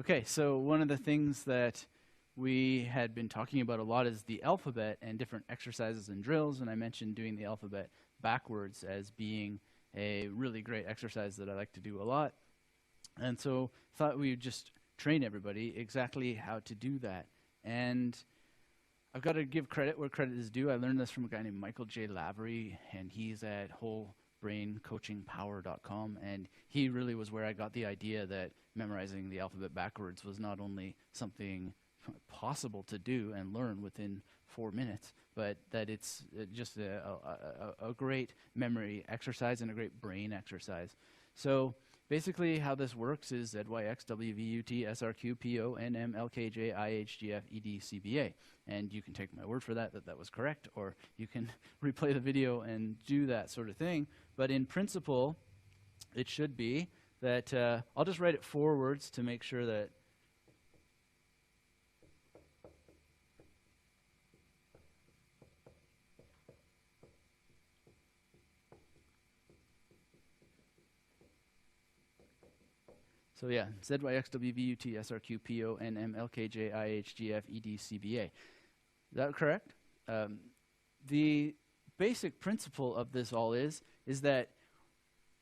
Okay, so one of the things that we had been talking about a lot is the alphabet and different exercises and drills, and I mentioned doing the alphabet backwards as being a really great exercise that I like to do a lot. And so thought we would just train everybody exactly how to do that. And I've got to give credit where credit is due. I learned this from a guy named Michael J. Lavery, and he's at wholebraincoachingpower.com, and he really was where I got the idea that memorizing the alphabet backwards was not only something possible to do and learn within 4 minutes, but that it's just a great memory exercise and a great brain exercise. So basically how this works is ZYX, WVUT, SRQ, PO, NM, LKJ, IHGF, ED, CBA. And you can take my word for that was correct, or you can replay the video and do that sort of thing. But in principle, it should be that, I'll just write it forwards to make sure that so yeah, ZYX, WVUT, SRQ, PO, NM, LKJ, IHGF, ED, CBA. Is that correct? The basic principle of this all is that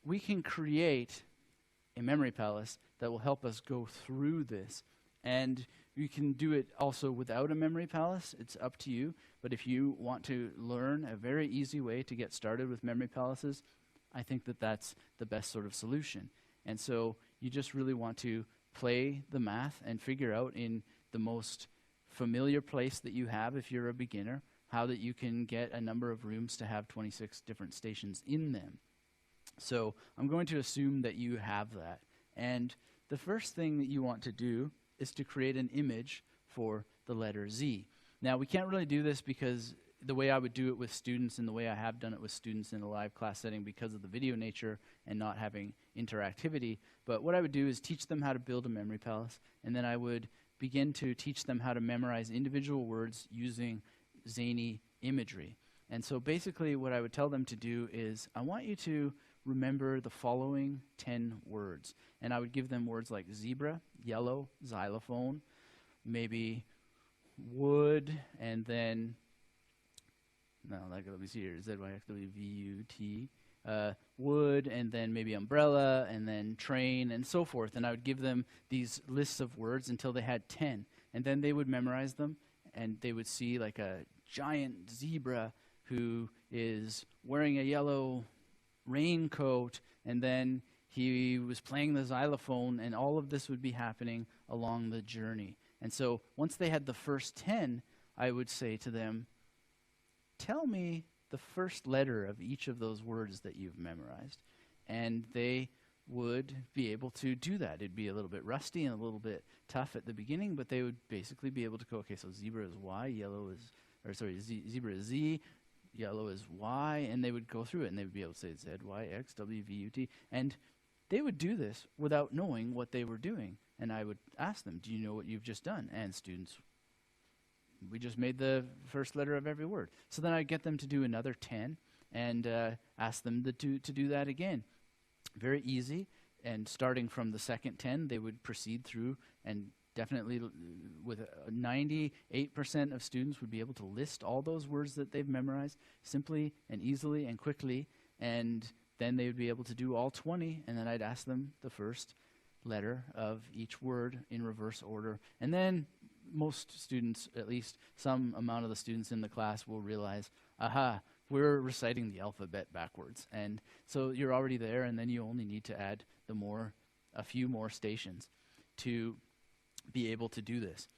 we can create a memory palace that will help us go through this. And you can do it also without a memory palace. It's up to you. But if you want to learn a very easy way to get started with memory palaces, I think that that's the best sort of solution. And so you just really want to play the math and figure out in the most familiar place that you have if you're a beginner, how that you can get a number of rooms to have 26 different stations in them. So I'm going to assume that you have that. And the first thing that you want to do is to create an image for the letter Z. Now, we can't really do this because the way I would do it with students and the way I have done it with students in a live class setting because of the video nature and not having interactivity. But what I would do is teach them how to build a memory palace, and then I would begin to teach them how to memorize individual words using zany imagery. And so basically what I would tell them to do is, I want you to remember the following 10 words. And I would give them words like zebra, yellow, xylophone, maybe wood, and then let me see here, ZYXWVUT, wood, and then maybe umbrella, and then train, and so forth. And I would give them these lists of words until they had 10. And then they would memorize them, and they would see like a giant zebra who is wearing a yellow raincoat, and then he was playing the xylophone, and all of this would be happening along the journey. And so once they had the first 10, I would say to them, tell me the first letter of each of those words that you've memorized. And they would be able to do that. It'd be a little bit rusty and a little bit tough at the beginning, but they would basically be able to go, okay, so zebra is Y, zebra is Z, yellow is Y, and they would go through it, and they would be able to say ZYXWVUT. And they would do this without knowing what they were doing. And I would ask them, do you know what you've just done? And students, we just made the first letter of every word. So then I'd get them to do another 10 and ask them to do that again. Very easy. And starting from the second 10, they would proceed through, and definitely with 98% of students would be able to list all those words that they've memorized simply and easily and quickly. And then they would be able to do all 20, and then I'd ask them the first letter of each word in reverse order. And then most students, at least some amount of the students in the class, will realize, aha, we're reciting the alphabet backwards. And so you're already there, and then you only need to add a few more stations to be able to do this.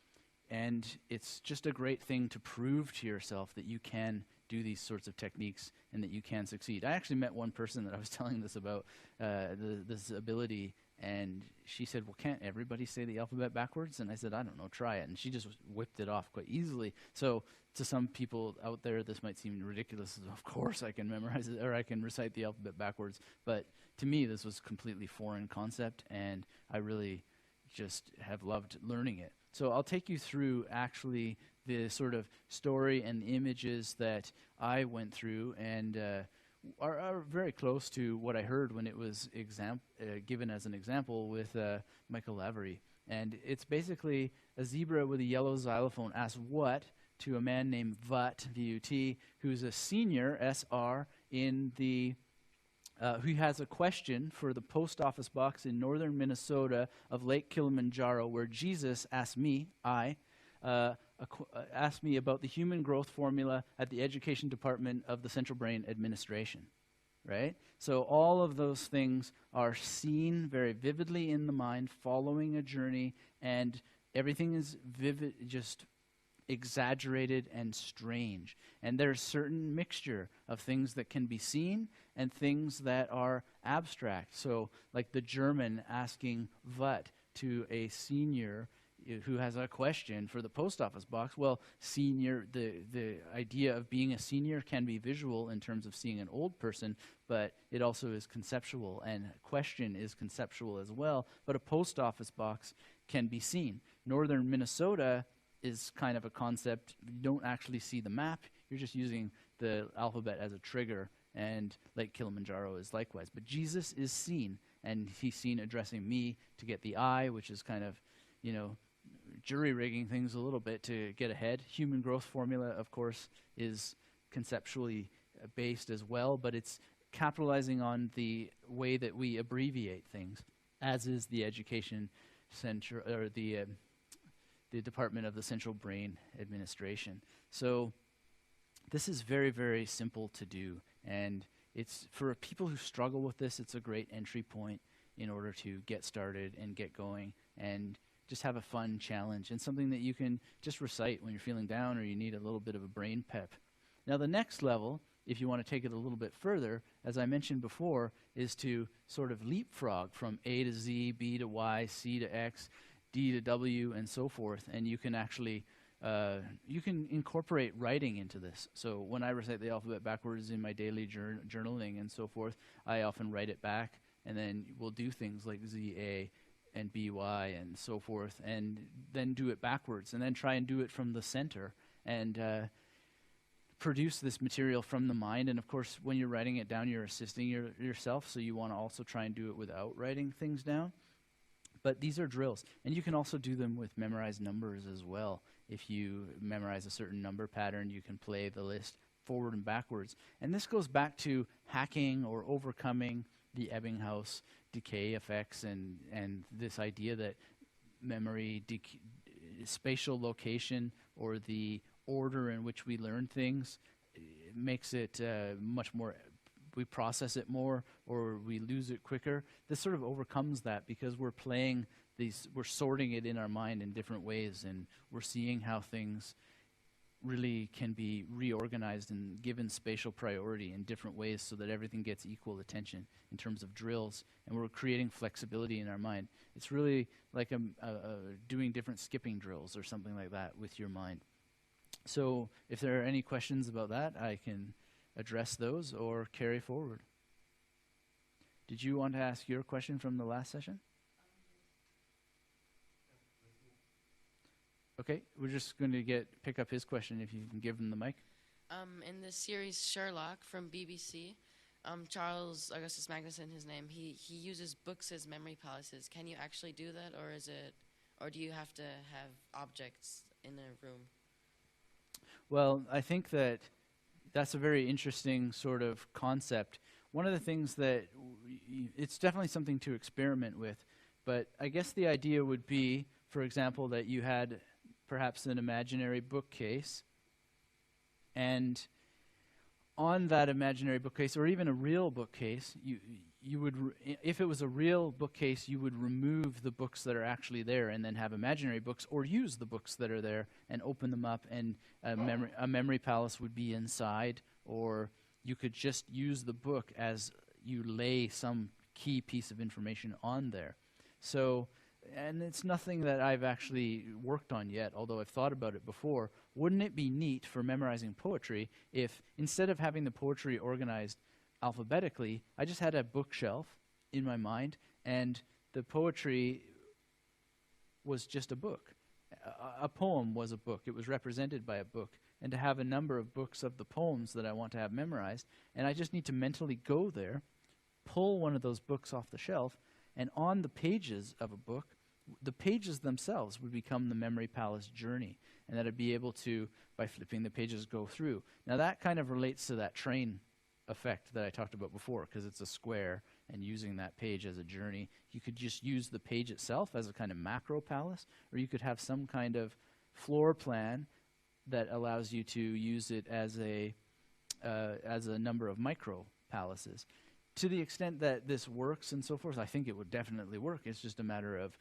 And it's just a great thing to prove to yourself that you can do these sorts of techniques and that you can succeed. I actually met one person that I was telling this about, this ability, and she said, well, can't everybody say the alphabet backwards? And I said, I don't know, try it. And she just whipped it off quite easily. So to some people out there, this might seem ridiculous. Of course I can memorize it, or I can recite the alphabet backwards. But to me, this was a completely foreign concept, and I really just have loved learning it. So I'll take you through actually the sort of story and images that I went through, and are very close to what I heard when it was given as an example with Michael Lavery. And it's basically a zebra with a yellow xylophone asks what to a man named Vut, V-U-T, who's a senior, S-R, in the who has a question for the post office box in northern Minnesota of Lake Kilimanjaro, where Jesus asked me, asked me about the human growth formula at the education department of the Central Brain Administration, right? So all of those things are seen very vividly in the mind, following a journey, and everything is vivid, just exaggerated and strange. And there's certain mixture of things that can be seen and things that are abstract. So like the German asking what to a senior who has a question for the post office box. Well, senior, the idea of being a senior can be visual in terms of seeing an old person, but it also is conceptual, and question is conceptual as well. But a post office box can be seen. Northern Minnesota is kind of a concept. You don't actually see the map. You're just using the alphabet as a trigger, and Lake Kilimanjaro is likewise. But Jesus is seen, and he's seen addressing me to get the I, which is kind of, jury-rigging things a little bit to get ahead. Human growth formula, of course, is conceptually based as well, but it's capitalizing on the way that we abbreviate things, as is the education center, or the Department of the Central Brain Administration. So this is very, very simple to do, and it's for people who struggle with this, it's a great entry point in order to get started and get going and just have a fun challenge and something that you can just recite when you're feeling down or you need a little bit of a brain pep. Now the next level, if you want to take it a little bit further, as I mentioned before, is to sort of leapfrog from A to Z, B to Y, C to X, D to W, and so forth, and you can actually you can incorporate writing into this. So when I recite the alphabet backwards in my daily journaling and so forth, I often write it back, and then we'll do things like ZA and BY and so forth, and then do it backwards, and then try and do it from the center, and produce this material from the mind. And of course, when you're writing it down, you're assisting yourself, so you want to also try and do it without writing things down. But these are drills, and you can also do them with memorized numbers as well. If you memorize a certain number pattern, you can play the list forward and backwards. And this goes back to hacking or overcoming the Ebbinghaus decay effects, and this idea that memory, spatial location, or the order in which we learn things makes it much more, we process it more or we lose it quicker. This sort of overcomes that because we're playing these, we're sorting it in our mind in different ways, and we're seeing how things really can be reorganized and given spatial priority in different ways so that everything gets equal attention in terms of drills, and we're creating flexibility in our mind. It's really like doing different skipping drills or something like that with your mind. So if there are any questions about that, I can address those or carry forward. Did you want to ask your question from the last session? Okay, we're just going to pick up his question if you can give him the mic. In the series Sherlock from BBC, Charles Augustus Magnuson, his name, he uses books as memory palaces. Can you actually do that, or do you have to have objects in a room? Well, I think that's a very interesting sort of concept. One of the things that it's definitely something to experiment with, but I guess the idea would be, for example, that you had perhaps an imaginary bookcase, and on that imaginary bookcase, or even a real bookcase, you would, if it was a real bookcase, you would remove the books that are actually there and then have imaginary books, or use the books that are there and open them up, and a memory palace would be inside, or you could just use the book as you lay some key piece of information on there. So, and it's nothing that I've actually worked on yet, although I've thought about it before. Wouldn't it be neat for memorizing poetry if, instead of having the poetry organized alphabetically, I just had a bookshelf in my mind, and the poetry was just a book. A poem was a book. It was represented by a book. And to have a number of books of the poems that I want to have memorized, and I just need to mentally go there, pull one of those books off the shelf, and on the pages of a book, the pages themselves would become the memory palace journey, and that I'd be able to, by flipping the pages, go through. Now that kind of relates to that train effect that I talked about before, because it's a square, and using that page as a journey. You could just use the page itself as a kind of macro palace, or you could have some kind of floor plan that allows you to use it as a number of micro palaces. To the extent that this works and so forth, I think it would definitely work. It's just a matter of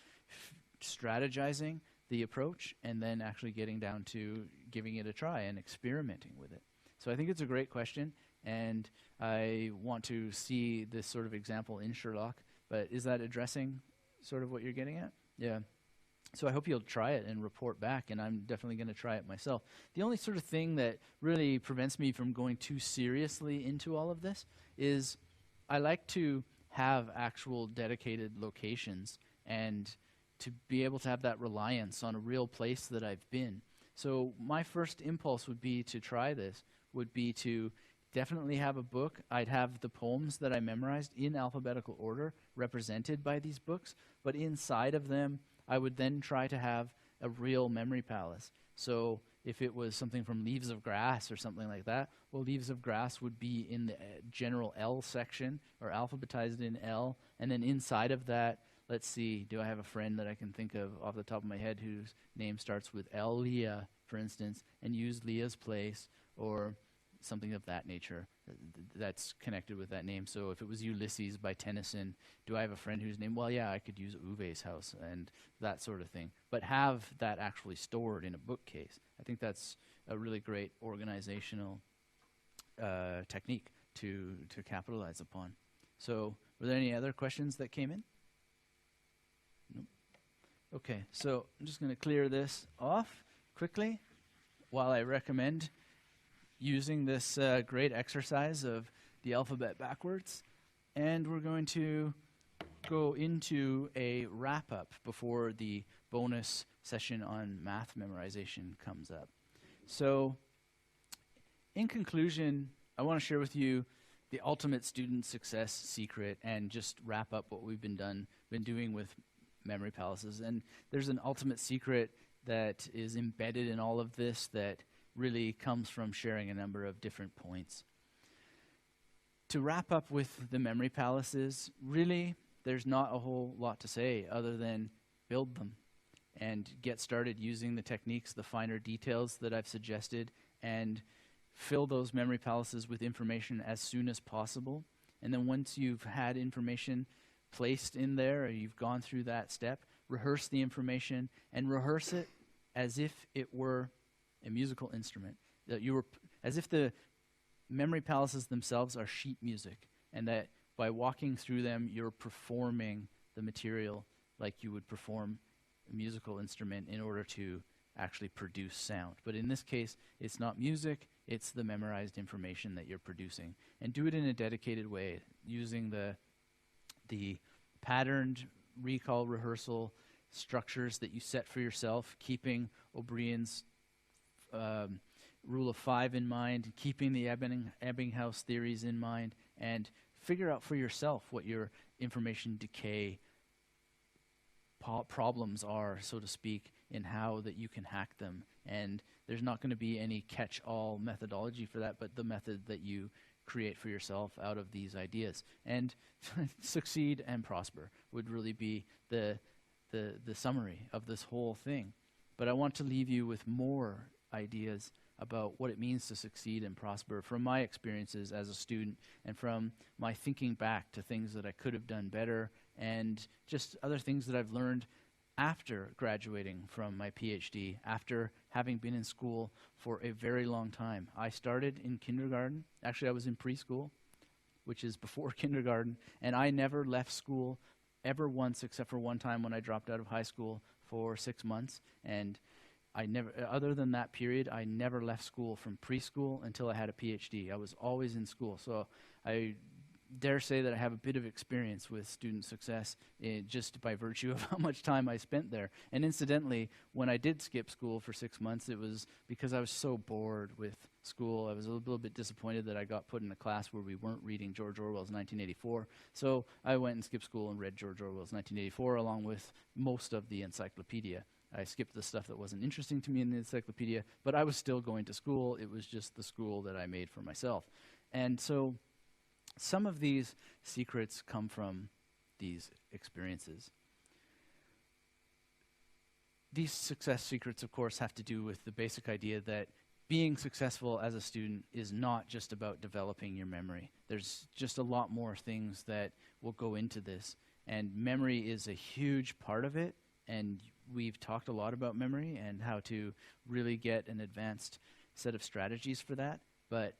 strategizing the approach and then actually getting down to giving it a try and experimenting with it. So I think it's a great question, and I want to see this sort of example in Sherlock. But is that addressing sort of what you're getting at? Yeah. So I hope you'll try it and report back, and I'm definitely going to try it myself. The only sort of thing that really prevents me from going too seriously into all of this is I like to have actual dedicated locations and to be able to have that reliance on a real place that I've been. So my first impulse would be to try this, would be to definitely have a book. I'd have the poems that I memorized in alphabetical order represented by these books, but inside of them I would then try to have a real memory palace. So if it was something from Leaves of Grass or something like that, well, Leaves of Grass would be in the general L section, or alphabetized in L, and then inside of that, let's see, do I have a friend that I can think of off the top of my head whose name starts with L, Leah, for instance, and use Leah's place, or something of that nature that's connected with that name. So if it was Ulysses by Tennyson, do I have a friend whose name? Well, yeah, I could use Uwe's house and that sort of thing. But have that actually stored in a bookcase. I think that's a really great organizational technique to capitalize upon. So were there any other questions that came in? Nope. Okay, so I'm just going to clear this off quickly while I recommend using this great exercise of the alphabet backwards. And we're going to go into a wrap-up before the bonus session on math memorization comes up. So, in conclusion, I want to share with you the ultimate student success secret and just wrap up what we've been doing with memory palaces. And there's an ultimate secret that is embedded in all of this that really comes from sharing a number of different points. To wrap up with the memory palaces, really, there's not a whole lot to say other than build them and get started using the techniques, the finer details that I've suggested, and fill those memory palaces with information as soon as possible. And then once you've had information placed in there, or you've gone through that step, rehearse the information and rehearse it as if it were a musical instrument, that you were, as if the memory palaces themselves are sheet music, and that by walking through them, you're performing the material like you would perform a musical instrument in order to actually produce sound. But in this case, it's not music, it's the memorized information that you're producing. And do it in a dedicated way, using the patterned recall rehearsal structures that you set for yourself, keeping O'Brien's rule of 5 in mind, keeping the Ebbinghaus theories in mind, and figure out for yourself what your information decay problems are, so to speak, in how that you can hack them. And there's not going to be any catch-all methodology for that, but the method that you create for yourself out of these ideas. And succeed and prosper would really be the summary of this whole thing. But I want to leave you with more ideas about what it means to succeed and prosper from my experiences as a student and from my thinking back to things that I could have done better and just other things that I've learned after graduating from my PhD, after having been in school for a very long time. I started in kindergarten. Actually, I was in preschool, which is before kindergarten, and I never left school ever once except for one time when I dropped out of high school for 6 months. And I never, other than that period, I never left school from preschool until I had a PhD. I was always in school. So I dare say that I have a bit of experience with student success just by virtue of how much time I spent there. And incidentally, when I did skip school for 6 months, it was because I was so bored with school. I was a little bit disappointed that I got put in a class where we weren't reading George Orwell's 1984. So I went and skipped school and read George Orwell's 1984 along with most of the encyclopedia. I skipped the stuff that wasn't interesting to me in the encyclopedia, but I was still going to school. It was just the school that I made for myself. And so some of these secrets come from these experiences. These success secrets, of course, have to do with the basic idea that being successful as a student is not just about developing your memory. There's just a lot more things that will go into this, and memory is a huge part of it, and we've talked a lot about memory and how to really get an advanced set of strategies for that, but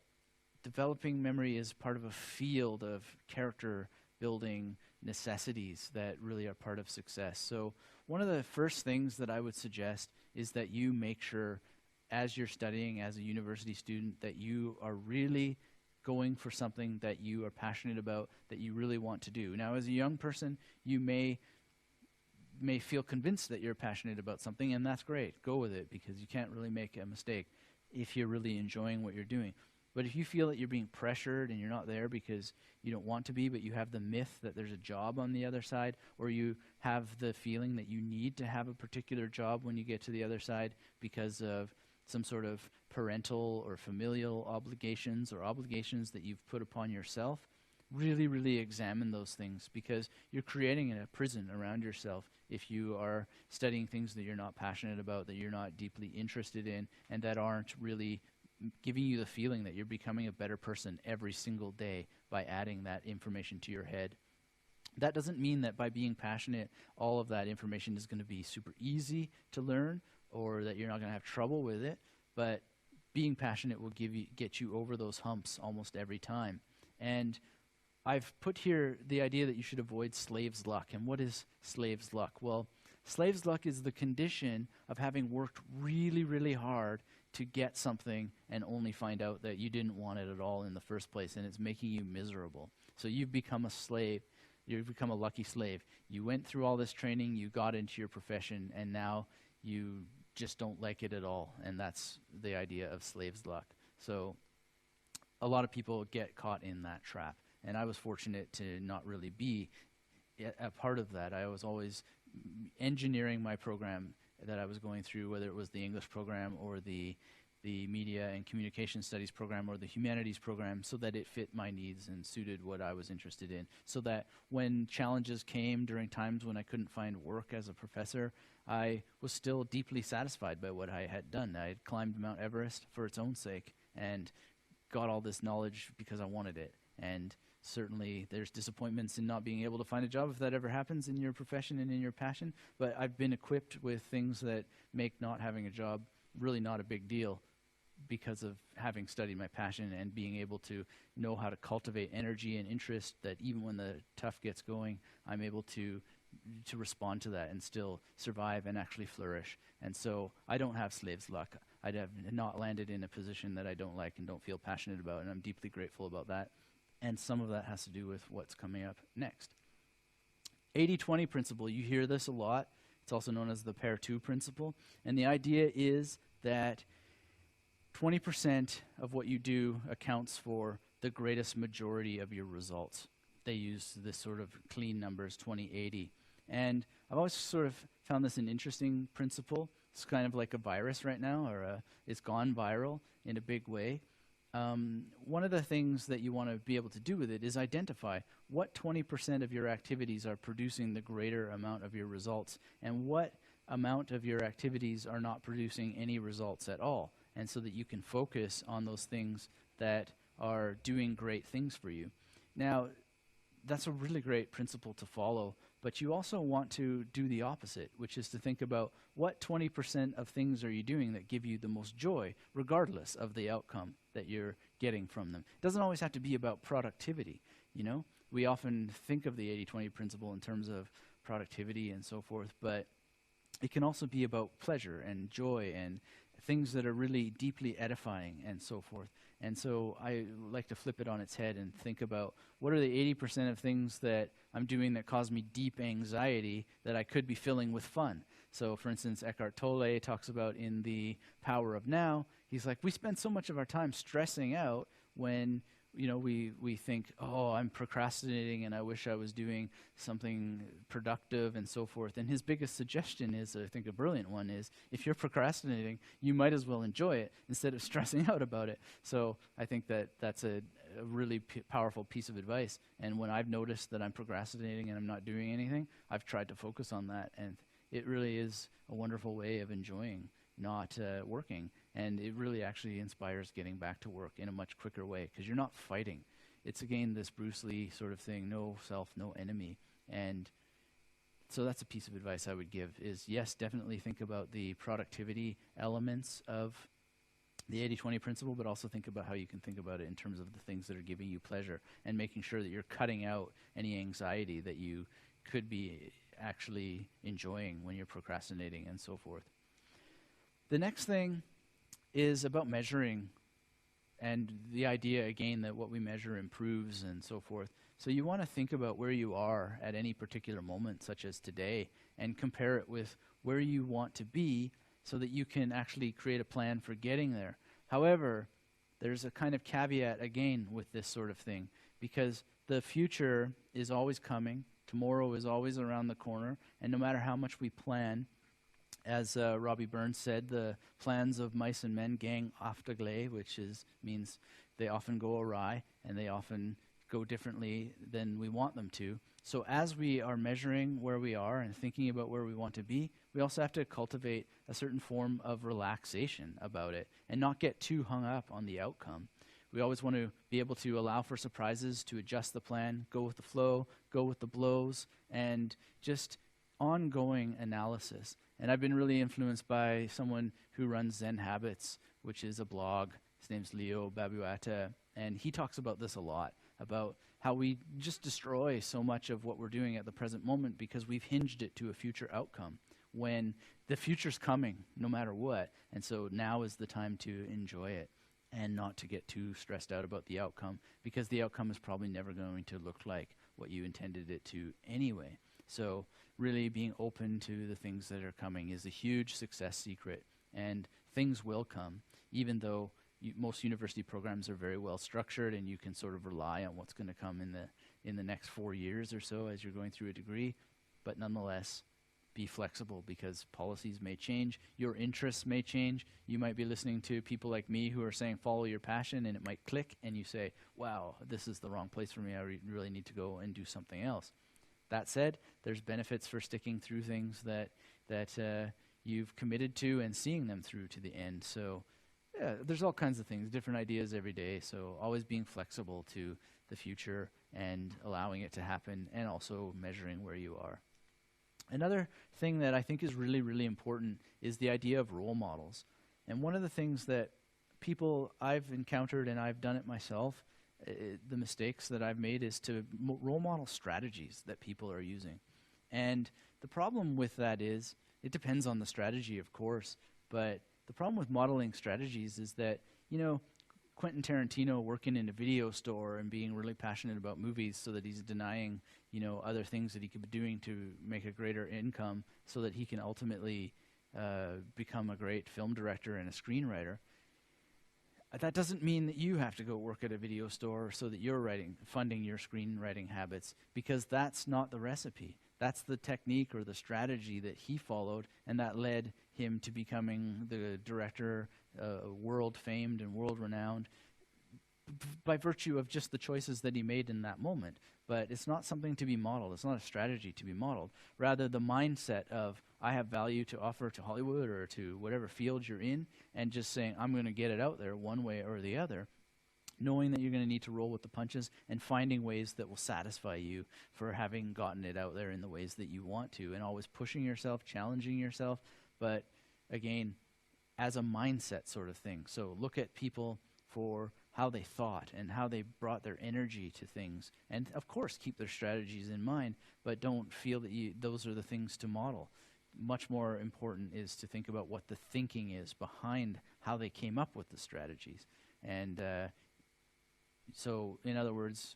developing memory is part of a field of character building necessities that really are part of success. So one of the first things that I would suggest is that you make sure as you're studying as a university student that you are really going for something that you are passionate about, that you really want to do. Now, as a young person, you may feel convinced that you're passionate about something, and that's great. Go with it, because you can't really make a mistake if you're really enjoying what you're doing. But if you feel that you're being pressured and you're not there because you don't want to be, but you have the myth that there's a job on the other side, or you have the feeling that you need to have a particular job when you get to the other side because of some sort of parental or familial obligations or obligations that you've put upon yourself, really, really examine those things, because you're creating a prison around yourself if you are studying things that you're not passionate about, that you're not deeply interested in, and that aren't really giving you the feeling that you're becoming a better person every single day by adding that information to your head. That doesn't mean that by being passionate, all of that information is going to be super easy to learn, or that you're not going to have trouble with it, but being passionate will get you over those humps almost every time. And I've put here the idea that you should avoid slave's luck. And what is slave's luck? Well, slave's luck is the condition of having worked really, really hard to get something and only find out that you didn't want it at all in the first place, and it's making you miserable. So you've become a slave. You've become a lucky slave. You went through all this training, you got into your profession, and now you just don't like it at all. And that's the idea of slave's luck. So a lot of people get caught in that trap. And I was fortunate to not really be a part of that. I was always engineering my program that I was going through, whether it was the English program or the media and communication studies program or the humanities program, so that it fit my needs and suited what I was interested in. So that when challenges came during times when I couldn't find work as a professor, I was still deeply satisfied by what I had done. I had climbed Mount Everest for its own sake and got all this knowledge because I wanted it. And certainly there's disappointments in not being able to find a job if that ever happens in your profession and in your passion, but I've been equipped with things that make not having a job really not a big deal because of having studied my passion and being able to know how to cultivate energy and interest, that even when the tough gets going, I'm able to respond to that and still survive and actually flourish. And so I don't have slave's luck. I'd have not landed in a position that I don't like and don't feel passionate about, and I'm deeply grateful about that. And some of that has to do with what's coming up next. 80-20 principle, you hear this a lot. It's also known as the pair 2 principle. And the idea is that 20% of what you do accounts for the greatest majority of your results. They use this sort of clean numbers, 20-80. And I've always sort of found this an interesting principle. It's kind of like a virus right now, or it's gone viral in a big way. One of the things that you want to be able to do with it is identify what 20% of your activities are producing the greater amount of your results, and what amount of your activities are not producing any results at all, and so that you can focus on those things that are doing great things for you. Now, that's a really great principle to follow, but you also want to do the opposite, which is to think about what 20% of things are you doing that give you the most joy, regardless of the outcome that you're getting from them. It doesn't always have to be about productivity, you know? We often think of the 80-20 principle in terms of productivity and so forth, but it can also be about pleasure and joy and things that are really deeply edifying and so forth. And so I like to flip it on its head and think about what are the 80% of things that I'm doing that cause me deep anxiety that I could be filling with fun. So, for instance, Eckhart Tolle talks about in The Power of Now, he's like, we spend so much of our time stressing out when we think, oh, I'm procrastinating and I wish I was doing something productive and so forth. And his biggest suggestion is, I think a brilliant one, is if you're procrastinating, you might as well enjoy it instead of stressing out about it. So I think that that's a really powerful piece of advice. And when I've noticed that I'm procrastinating and I'm not doing anything, I've tried to focus on that. And it really is a wonderful way of enjoying not working. And it really actually inspires getting back to work in a much quicker way because you're not fighting. It's, again, this Bruce Lee sort of thing, no self, no enemy. And so that's a piece of advice I would give is, yes, definitely think about the productivity elements of the 80-20 principle, but also think about how you can think about it in terms of the things that are giving you pleasure and making sure that you're cutting out any anxiety that you could be actually enjoying when you're procrastinating and so forth. The next thing is about measuring and the idea, again, that what we measure improves and so forth. So you want to think about where you are at any particular moment, such as today, and compare it with where you want to be so that you can actually create a plan for getting there. However, there's a kind of caveat, again, with this sort of thing, because the future is always coming. Tomorrow is always around the corner, and no matter how much we plan, as Robbie Burns said, the plans of mice and men gang afterglay, which means they often go awry and they often go differently than we want them to. So as we are measuring where we are and thinking about where we want to be, we also have to cultivate a certain form of relaxation about it and not get too hung up on the outcome. We always want to be able to allow for surprises, to adjust the plan, go with the flow, go with the blows, and just ongoing analysis. And I've been really influenced by someone who runs Zen Habits, which is a blog. His name's Leo Babuata, and he talks about this a lot, about how we just destroy so much of what we're doing at the present moment because we've hinged it to a future outcome when the future's coming no matter what. And so now is the time to enjoy it and not to get too stressed out about the outcome because the outcome is probably never going to look like what you intended it to anyway. So really being open to the things that are coming is a huge success secret, and things will come, even though most university programs are very well structured and you can sort of rely on what's going to come in the next 4 years or so as you're going through a degree. But nonetheless, be flexible because policies may change, your interests may change. You might be listening to people like me who are saying follow your passion, and it might click and you say, wow, this is the wrong place for me, I really need to go and do something else. That said, there's benefits for sticking through things that you've committed to and seeing them through to the end. So yeah, there's all kinds of things, different ideas every day. So always being flexible to the future and allowing it to happen and also measuring where you are. Another thing that I think is really, really important is the idea of role models. And one of the things that people I've encountered, and I've done it myself, the mistakes that I've made is to role model strategies that people are using. And the problem with that is, it depends on the strategy, of course, but the problem with modeling strategies is that, Quentin Tarantino working in a video store and being really passionate about movies so that he's denying, other things that he could be doing to make a greater income so that he can ultimately become a great film director and a screenwriter. That doesn't mean that you have to go work at a video store so that you're funding your screenwriting habits, because that's not the recipe. That's the technique or the strategy that he followed, and that led him to becoming the director, world famed and world renowned, by virtue of just the choices that he made in that moment. But it's not something to be modeled. It's not a strategy to be modeled. Rather, the mindset of, I have value to offer to Hollywood or to whatever field you're in, and just saying, I'm going to get it out there one way or the other, knowing that you're going to need to roll with the punches and finding ways that will satisfy you for having gotten it out there in the ways that you want to, and always pushing yourself, challenging yourself, but again, as a mindset sort of thing. So look at people for how they thought and how they brought their energy to things, and of course keep their strategies in mind, but don't feel that those are the things to model. much more important is to think about what the thinking is behind how they came up with the strategies. And so, in other words,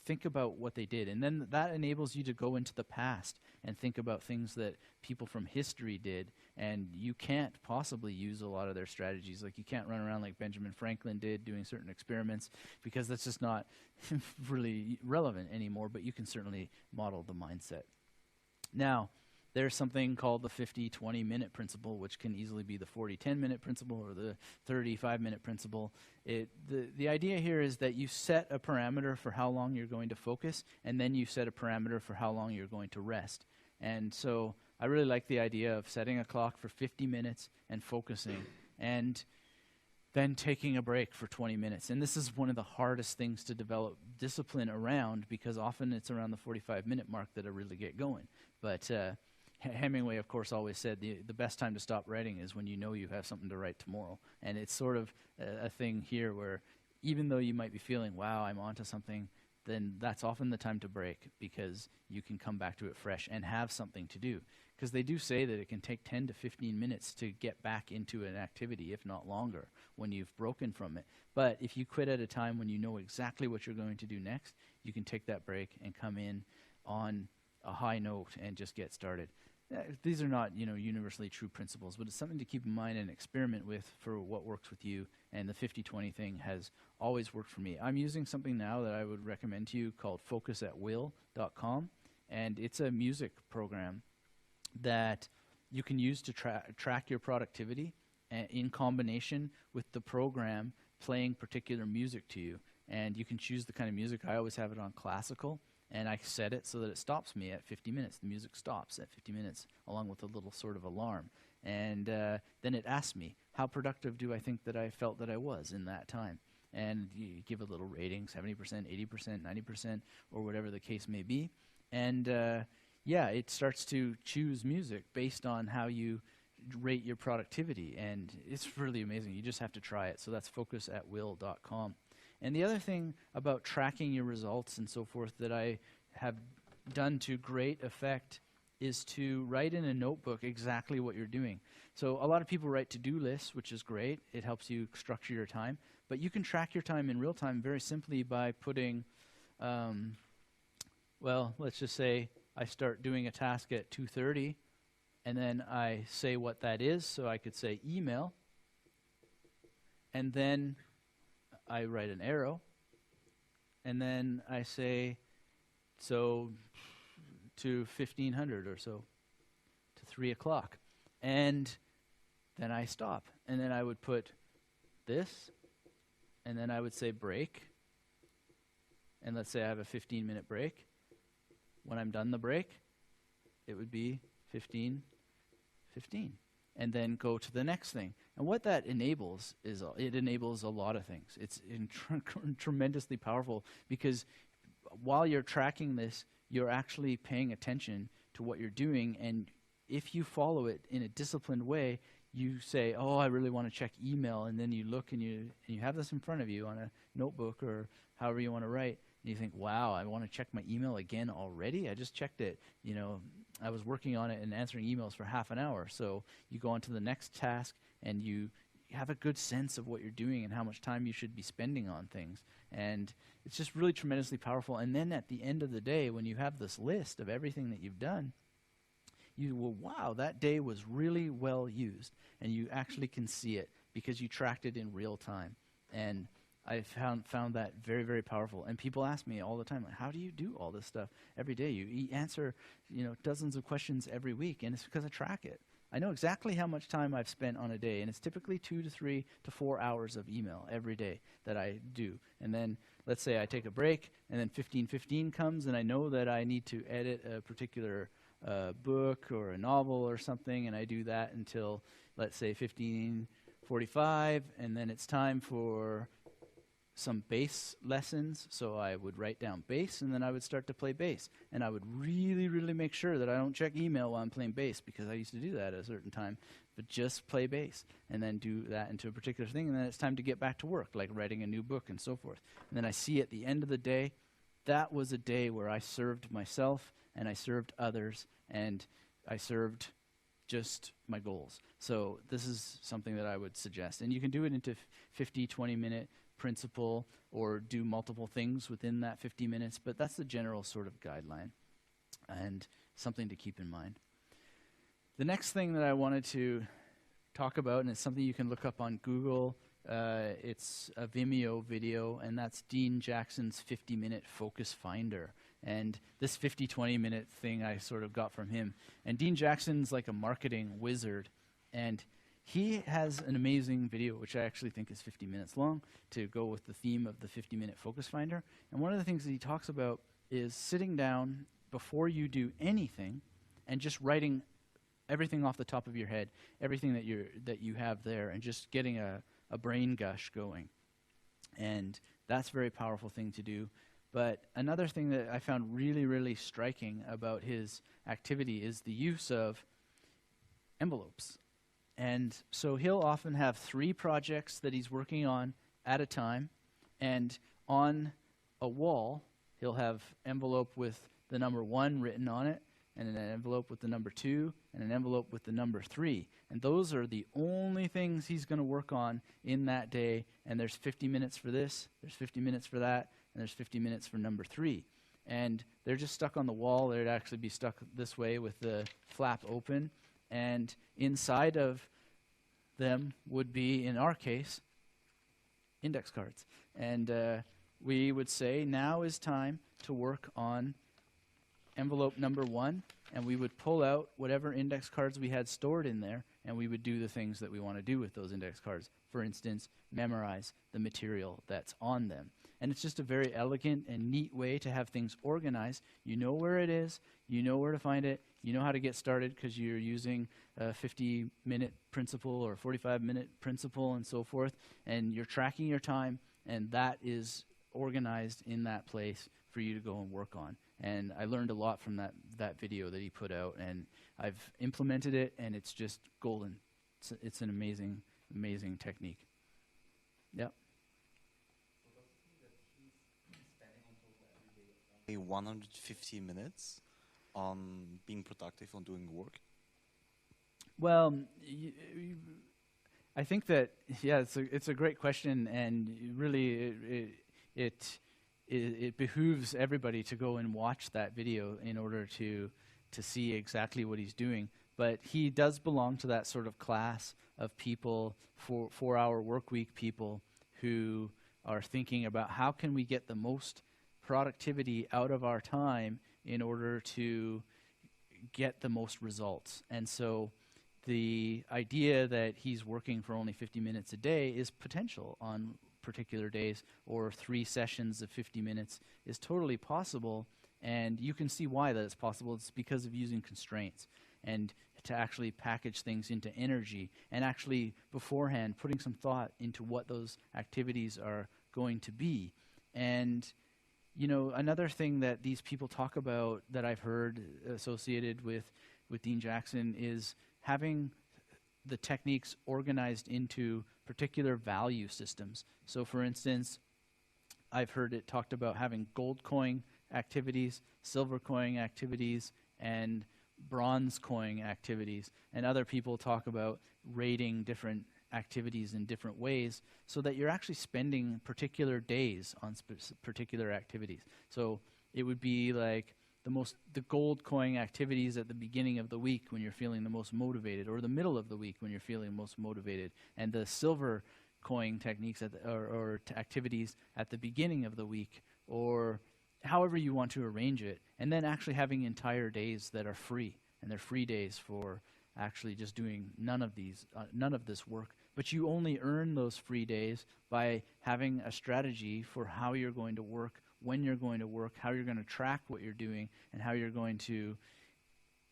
think about what they did. And then that enables you to go into the past and think about things that people from history did. And you can't possibly use a lot of their strategies. Like, you can't run around like Benjamin Franklin did doing certain experiments, because that's just not really relevant anymore. But you can certainly model the mindset. Now, there's something called the 50-20 minute principle, which can easily be the 40-10 minute principle or the 35 minute principle. The idea here is that you set a parameter for how long you're going to focus, and then you set a parameter for how long you're going to rest. And so I really like the idea of setting a clock for 50 minutes and focusing, and then taking a break for 20 minutes. And this is one of the hardest things to develop discipline around, because often it's around the 45-minute mark that I really get going. But Hemingway, of course, always said the best time to stop writing is when you know you have something to write tomorrow. And it's sort of a thing here where even though you might be feeling, wow, I'm onto something, then that's often the time to break, because you can come back to it fresh and have something to do. Because they do say that it can take 10 to 15 minutes to get back into an activity, if not longer, when you've broken from it. But if you quit at a time when you know exactly what you're going to do next, you can take that break and come in on a high note and just get started. These are not, universally true principles, but it's something to keep in mind and experiment with for what works with you. And the 50-20 thing has always worked for me. I'm using something now that I would recommend to you called focusatwill.com, and it's a music program that you can use to track your productivity in combination with the program playing particular music to you. And you can choose the kind of music. I always have it on classical. And I set it so that it stops me at 50 minutes. The music stops at 50 minutes, along with a little sort of alarm. And then it asks me, how productive do I think that I felt that I was in that time? And you give a little rating, 70%, 80%, 90%, or whatever the case may be. And it starts to choose music based on how you rate your productivity. And it's really amazing. You just have to try it. So that's focusatwill.com. And the other thing about tracking your results and so forth that I have done to great effect is to write in a notebook exactly what you're doing. So a lot of people write to-do lists, which is great. It helps you structure your time. But you can track your time in real time very simply by putting, let's just say I start doing a task at 2:30, and then I say what that is. So I could say email, and then I write an arrow, and then I say, so to 1500 or so, to 3 o'clock. And then I stop. And then I would put this, and then I would say break. And let's say I have a 15-minute break. When I'm done the break, it would be 15:15. And then go to the next thing. And what that enables is it enables a lot of things. It's tremendously powerful, because while you're tracking this, you're actually paying attention to what you're doing. And if you follow it in a disciplined way, you say, oh, I really want to check email. And then you look and you have this in front of you on a notebook or however you want to write. And you think, wow, I want to check my email again already? I just checked it. I was working on it and answering emails for half an hour. So you go on to the next task, and you have a good sense of what you're doing and how much time you should be spending on things. And it's just really tremendously powerful. And then at the end of the day, when you have this list of everything that you've done, you will, wow, that day was really well used. And you actually can see it because you tracked it in real time. And I found that very, very powerful. And people ask me all the time, like, how do you do all this stuff every day? You answer, dozens of questions every week, and it's because I track it. I know exactly how much time I've spent on a day, and it's typically 2 to 3 to 4 hours of email every day that I do. And then let's say I take a break, and then 15:15 comes, and I know that I need to edit a particular book or a novel or something, and I do that until, let's say, 15:45, and then it's time for some bass lessons. So I would write down bass, and then I would start to play bass. And I would really, really make sure that I don't check email while I'm playing bass, because I used to do that at a certain time, but just play bass and then do that into a particular thing. And then it's time to get back to work, like writing a new book and so forth. And then I see at the end of the day, that was a day where I served myself and I served others. And I served just my goals. So this is something that I would suggest. And you can do it into 50, 20-minute principle or do multiple things within that 50 minutes, but that's the general sort of guideline and something to keep in mind. The next thing that I wanted to talk about, and it's something you can look up on Google, it's a Vimeo video, and that's Dean Jackson's 50-minute focus finder. And this 50, 20-minute thing I sort of got from him. And Dean Jackson's like a marketing wizard, and he has an amazing video, which I actually think is 50 minutes long, to go with the theme of the 50-minute focus finder. And one of the things that he talks about is sitting down before you do anything and just writing everything off the top of your head, everything that you have there, and just getting a brain gush going. And that's a very powerful thing to do. But another thing that I found really, really striking about his activity is the use of envelopes. And so he'll often have 3 projects that he's working on at a time, and on a wall, he'll have envelope with the number 1 written on it, and an envelope with the number 2, and an envelope with the number 3. And those are the only things he's going to work on in that day, and there's 50 minutes for this, there's 50 minutes for that, and there's 50 minutes for number 3. And they're just stuck on the wall. They'd actually be stuck this way with the flap open, and inside of them would be, in our case, index cards. And we would say, now is time to work on envelope number 1, and we would pull out whatever index cards we had stored in there, and we would do the things that we want to do with those index cards. For instance, memorize the material that's on them. And it's just a very elegant and neat way to have things organized. You know where it is, you know where to find it, you know how to get started because you're using a 50-minute principle or 45-minute principle and so forth, and you're tracking your time, and that is organized in that place for you to go and work on. And I learned a lot from that video that he put out, and I've implemented it, and it's just golden. It's an amazing, amazing technique. Yep. 150 minutes on being productive, on doing work? Well, I think that, yeah, it's a great question, and really it behooves everybody to go and watch that video in order to see exactly what he's doing. But he does belong to that sort of class of people, 4-hour work week people, who are thinking about how can we get the most productivity out of our time in order to get the most results. And so the idea that he's working for only 50 minutes a day is potential on particular days, or 3 sessions of 50 minutes is totally possible, and you can see why that is possible. It's because of using constraints and to actually package things into energy, and actually beforehand putting some thought into what those activities are going to be. And you know, another thing that these people talk about that I've heard associated with Dean Jackson is having the techniques organized into particular value systems. So for instance, I've heard it talked about having gold coin activities, silver coin activities, and bronze coin activities. And other people talk about rating different activities in different ways so that you're actually spending particular days on particular activities. So it would be like the gold coin activities at the beginning of the week when you're feeling the most motivated, or the middle of the week when you're feeling most motivated, and the silver coin techniques or activities at the beginning of the week, or however you want to arrange it, and then actually having entire days that are free, and they're free days for actually just doing none of this work. But you only earn those free days by having a strategy for how you're going to work, when you're going to work, how you're going to track what you're doing, and how you're going to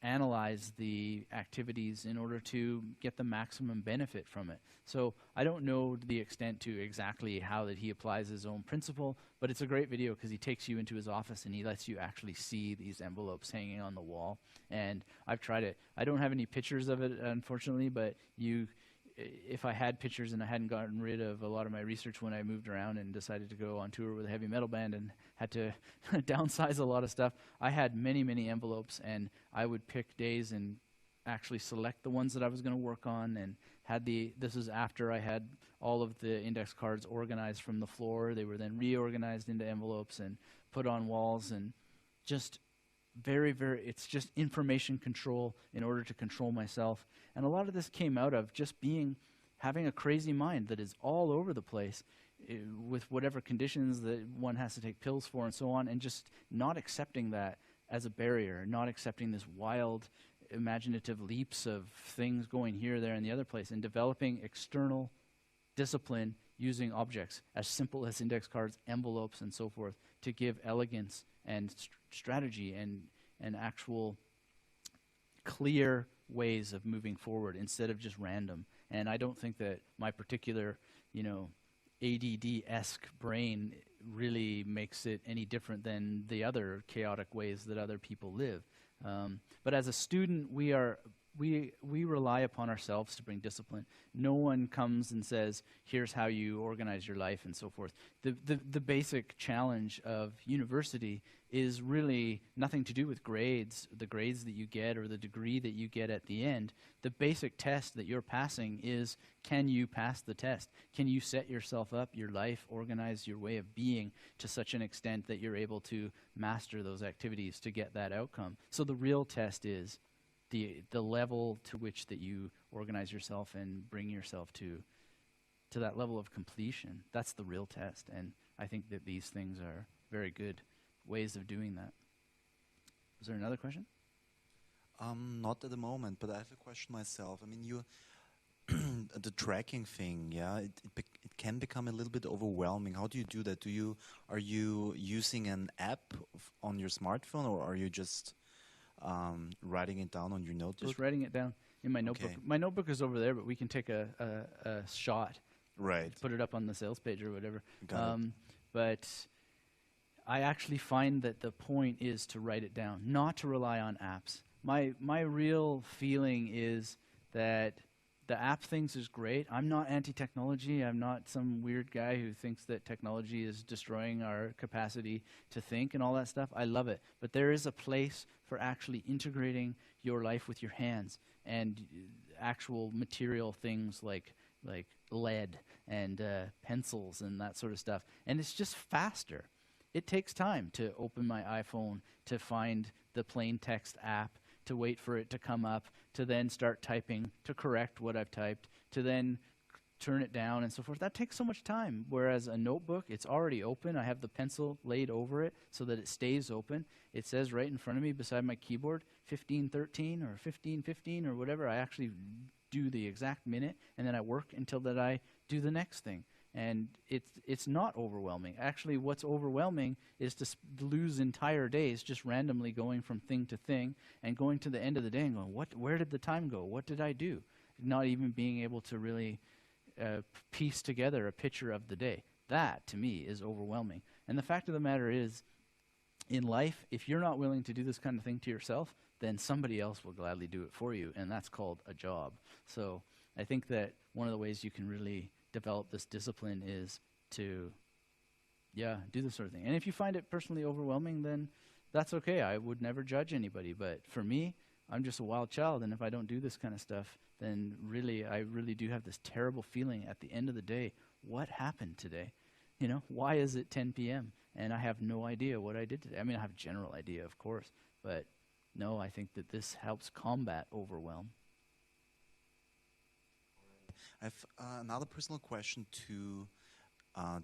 analyze the activities in order to get the maximum benefit from it. So I don't know the extent to exactly how that he applies his own principle, but it's a great video because he takes you into his office and he lets you actually see these envelopes hanging on the wall. And I've tried it. I don't have any pictures of it, unfortunately, but if I had pictures and I hadn't gotten rid of a lot of my research when I moved around and decided to go on tour with a heavy metal band and had to downsize a lot of stuff, I had many, many envelopes, and I would pick days and actually select the ones that I was going to work on, and this is after I had all of the index cards organized from the floor. They were then reorganized into envelopes and put on walls, and just it's just information control in order to control myself. And a lot of this came out of just having a crazy mind that is all over the place with whatever conditions that one has to take pills for and so on, and just not accepting that as a barrier, not accepting this wild imaginative leaps of things going here, there, and the other place, and developing external discipline using objects as simple as index cards, envelopes, and so forth to give elegance and strategy and actual clear ways of moving forward instead of just random. And I don't think that my particular, ADD-esque brain really makes it any different than the other chaotic ways that other people live. But as a student, we rely upon ourselves to bring discipline. No one comes and says, here's how you organize your life and so forth. The basic challenge of university is really nothing to do with grades, the grades that you get or the degree that you get at the end. The basic test that you're passing is, can you pass the test? Can you set yourself up, your life, organize your way of being to such an extent that you're able to master those activities to get that outcome? So the real test is the level to which that you organize yourself and bring yourself to that level of completion. That's the real test, and I think that these things are very good ways of doing that. Was there another question? Not at the moment, but I have a question myself. I mean, the tracking thing, it can become a little bit overwhelming. How do you do that? Are you using an app on your smartphone, or are you just writing it down on your notebook? Just writing it down in my notebook. My notebook is over there, but we can take a shot. Right. Put it up on the sales page or whatever. Got it. But I actually find that the point is to write it down, not to rely on apps. My real feeling is that the app things is great. I'm not anti-technology. I'm not some weird guy who thinks that technology is destroying our capacity to think and all that stuff. I love it. But there is a place for actually integrating your life with your hands and actual material things like lead and pencils and that sort of stuff. And it's just faster. It takes time to open my iPhone, to find the plain text app, to wait for it to come up, to then start typing, to correct what I've typed, to then turn it down and so forth. That takes so much time. Whereas a notebook, it's already open. I have the pencil laid over it so that it stays open. It says right in front of me beside my keyboard, 15:13 or 15:15 or whatever. I actually do the exact minute, and then I work until that I do the next thing. And it's not overwhelming. Actually, what's overwhelming is to lose entire days just randomly going from thing to thing and going to the end of the day and going, where did the time go? What did I do? Not even being able to really piece together a picture of the day. That, to me, is overwhelming. And the fact of the matter is, in life, if you're not willing to do this kind of thing to yourself, then somebody else will gladly do it for you, and that's called a job. So I think that one of the ways you can really develop this discipline is to, do this sort of thing. And if you find it personally overwhelming, then that's okay. I would never judge anybody. But for me, I'm just a wild child, and if I don't do this kind of stuff, then I really do have this terrible feeling at the end of the day, what happened today? Why is it 10 p.m.? And I have no idea what I did today. I mean, I have a general idea, of course, but no, I think that this helps combat overwhelm. I have another personal question to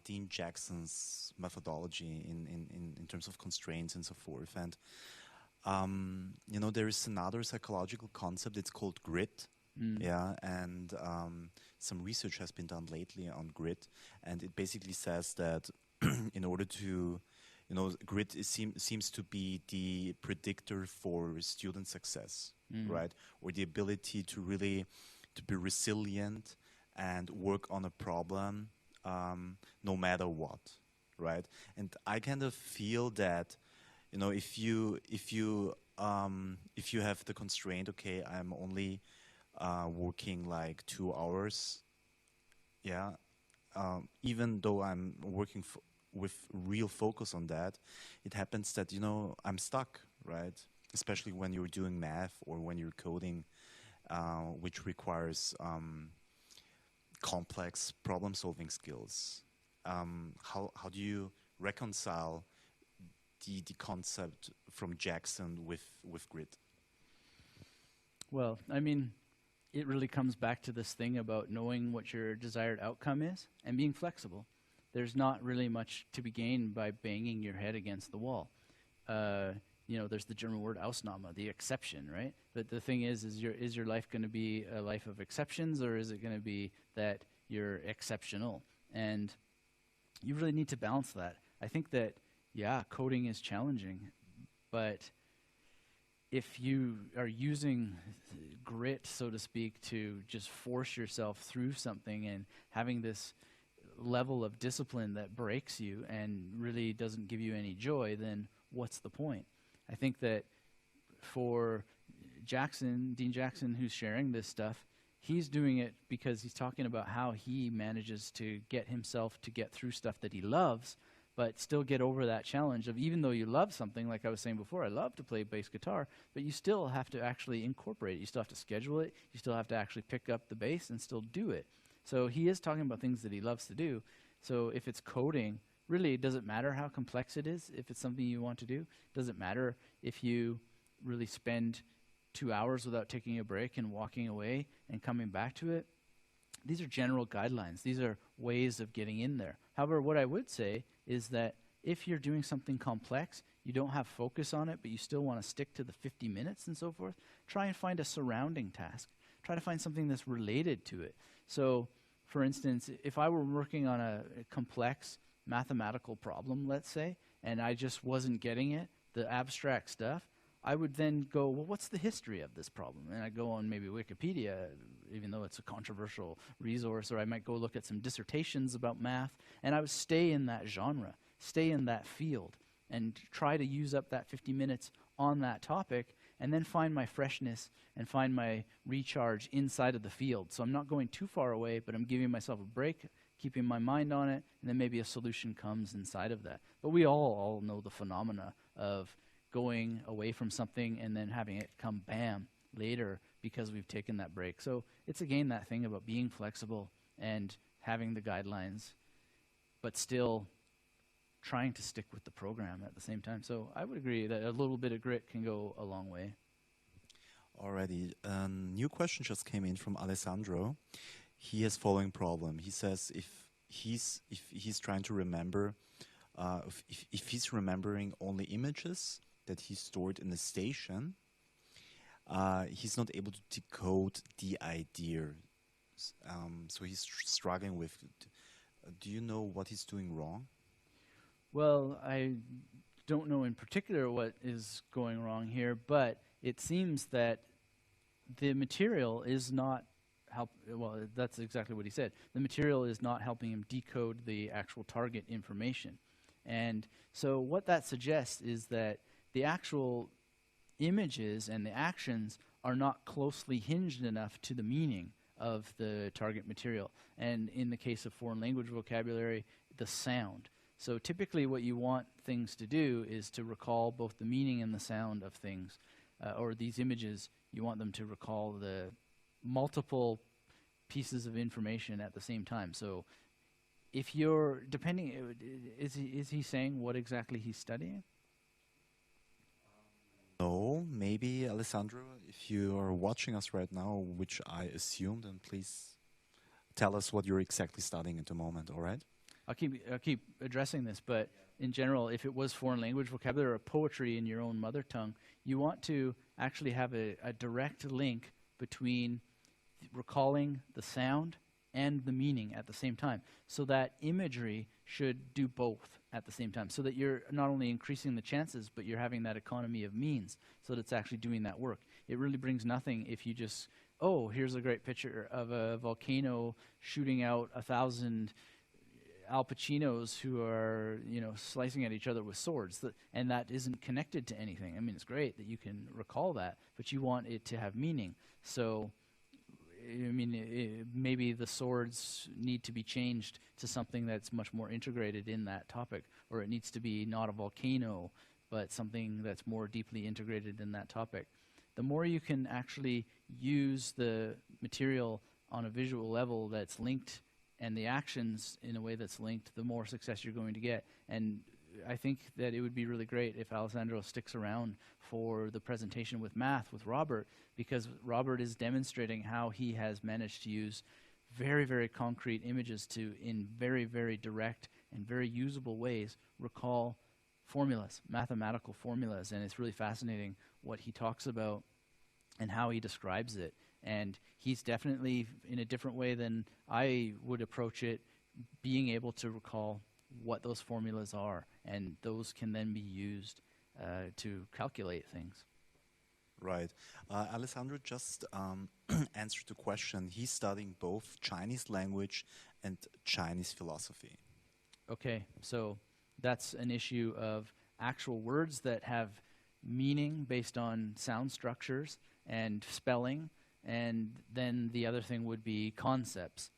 Dean Jackson's methodology in terms of constraints and so forth. And, there is another psychological concept. It's called grit. And some research has been done lately on grit. And it basically says that in order to, grit seems to be the predictor for student success, right? Or the ability to really to be resilient and work on a problem no matter what, right? And I kind of feel that, if you have the constraint, okay, I'm only working like 2 hours, even though I'm working with real focus on that, it happens that I'm stuck, right? Especially when you're doing math or when you're coding. which requires complex problem-solving skills. How do you reconcile the concept from Jackson with grit? Well, I mean, it really comes back to this thing about knowing what your desired outcome is and being flexible. There's not really much to be gained by banging your head against the wall. You know, there's the German word Ausnahme, the exception, right? But the thing is your life going to be a life of exceptions, or is it going to be that you're exceptional? And you really need to balance that. I think that, yeah, coding is challenging, but if you are using grit, so to speak, to just force yourself through something and having this level of discipline that breaks you and really doesn't give you any joy, then what's the point? I think that for Dean Jackson, who's sharing this stuff, he's doing it because he's talking about how he manages to get himself to get through stuff that he loves, but still get over that challenge of, even though you love something, like I was saying before, I love to play bass guitar, but you still have to actually incorporate it. You still have to schedule it. You still have to actually pick up the bass and still do it. So he is talking about things that he loves to do. So if it's coding, really, it doesn't matter how complex it is. If it's something you want to do, it doesn't matter if you really spend 2 hours without taking a break and walking away and coming back to it. These are general guidelines. These are ways of getting in there. However, what I would say is that if you're doing something complex, you don't have focus on it, but you still want to stick to the 50 minutes and so forth, try and find a surrounding task. Try to find something that's related to it. So, for instance, if I were working on a complex mathematical problem, let's say, and I just wasn't getting it, the abstract stuff, I would then go, well, what's the history of this problem? And I go on maybe Wikipedia, even though it's a controversial resource, or I might go look at some dissertations about math, and I would stay in that genre, stay in that field, and try to use up that 50 minutes on that topic, and then find my freshness and find my recharge inside of the field. So I'm not going too far away, but I'm giving myself a break, keeping my mind on it, and then maybe a solution comes inside of that. But we all know the phenomena of going away from something and then having it come bam later because we've taken that break. So it's again that thing about being flexible and having the guidelines, but still trying to stick with the program at the same time. So I would agree that a little bit of grit can go a long way. Alrighty, a new question just came in from Alessandro. He has following problem. He says if he's trying to remember, if he's remembering only images that he stored in the station, he's not able to decode the idea. So he's struggling with it. Do you know what he's doing wrong? Well, I don't know in particular what is going wrong here, but it seems that the material is not well, that's exactly what he said. The material is not helping him decode the actual target information. And so what that suggests is that the actual images and the actions are not closely hinged enough to the meaning of the target material. And in the case of foreign language vocabulary, the sound. So typically what you want things to do is to recall both the meaning and the sound of things. Or these images, you want them to recall the multiple pieces of information at the same time. So if you're, is he saying what exactly he's studying? No, maybe Alessandro, if you are watching us right now, which I assume, then please tell us what you're exactly studying at the moment, all right? I'll keep addressing this, but in general, if it was foreign language vocabulary or poetry in your own mother tongue, you want to actually have a direct link between recalling the sound and the meaning at the same time. So that imagery should do both at the same time, so that you're not only increasing the chances, but you're having that economy of means, so that it's actually doing that work. It really brings nothing if you just, oh, here's a great picture of a volcano shooting out 1,000 Al Pacinos who are, slicing at each other with swords, and that isn't connected to anything. I mean, it's great that you can recall that, but you want it to have meaning. So, I mean, maybe the swords need to be changed to something that's much more integrated in that topic, or it needs to be not a volcano, but something that's more deeply integrated in that topic. the more you can actually use the material on a visual level that's linked and the actions in a way that's linked, the more success you're going to get. And I think that it would be really great if Alessandro sticks around for the presentation with math with Robert, because Robert is demonstrating how he has managed to use very, very concrete images to, in very, very direct and very usable ways, recall formulas, mathematical formulas. And it's really fascinating what he talks about and how he describes it. And he's definitely, in a different way than I would approach it, being able to recall what those formulas are, and those can then be used to calculate things. Right. Alessandro just answered the question. He's studying both Chinese language and Chinese philosophy. Okay, so that's an issue of actual words that have meaning based on sound structures and spelling, and then the other thing would be concepts.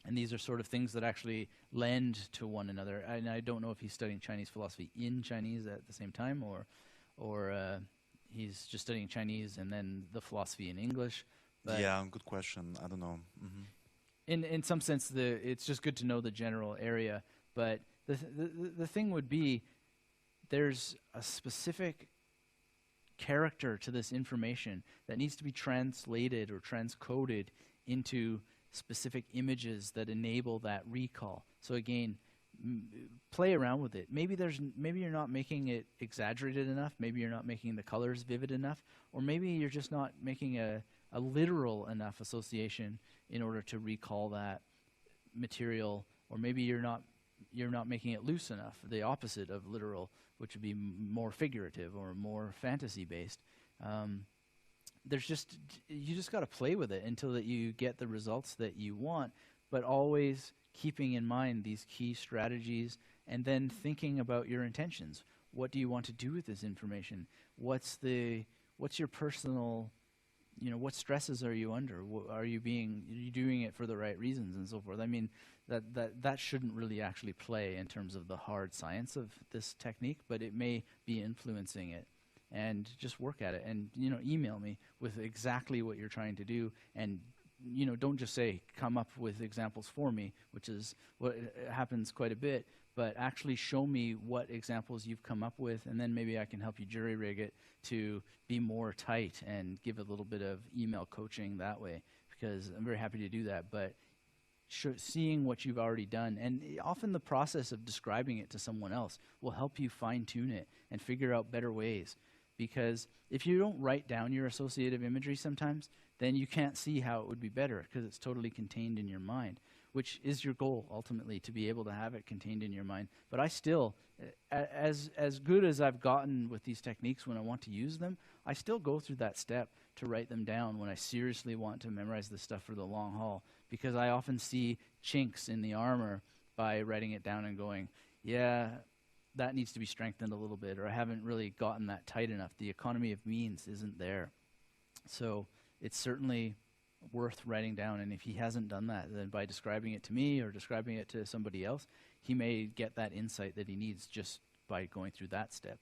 And these are sort of things that actually lend to one another. And I don't know if he's studying Chinese philosophy in Chinese at the same time, or he's just studying Chinese and then the philosophy in English. But yeah, good question. I don't know. In some sense, it's just good to know the general area. But the thing would be, there's a specific character to this information that needs to be translated or transcoded into specific images that enable that recall. So again, play around with it. Maybe you're not making it exaggerated enough. Maybe you're not making the colors vivid enough, or maybe you're just not making a literal enough association in order to recall that material, or maybe you're not making it loose enough, the opposite of literal, which would be more figurative or more fantasy based. You just got to play with it until that you get the results that you want, but always keeping in mind these key strategies, and then thinking about your intentions. What do you want to do with this information? What's your personal, what stresses are you under? Are you doing it for the right reasons and so forth? I mean, that shouldn't really actually play in terms of the hard science of this technique, but it may be influencing it. And just work at it, and email me with exactly what you're trying to do, and don't just say come up with examples for me, which is what happens quite a bit, but actually show me what examples you've come up with, and then maybe I can help you jury rig it to be more tight and give a little bit of email coaching that way, because I'm very happy to do that. But seeing what you've already done, and often the process of describing it to someone else will help you fine-tune it and figure out better ways. Because if you don't write down your associative imagery sometimes, then you can't see how it would be better, because it's totally contained in your mind, which is your goal ultimately, to be able to have it contained in your mind. But I still, as good as I've gotten with these techniques when I want to use them, I still go through that step to write them down when I seriously want to memorize this stuff for the long haul, because I often see chinks in the armor by writing it down and going, yeah, that needs to be strengthened a little bit, or I haven't really gotten that tight enough. The economy of means isn't there. So it's certainly worth writing down, and if he hasn't done that, then by describing it to me or describing it to somebody else, he may get that insight that he needs just by going through that step.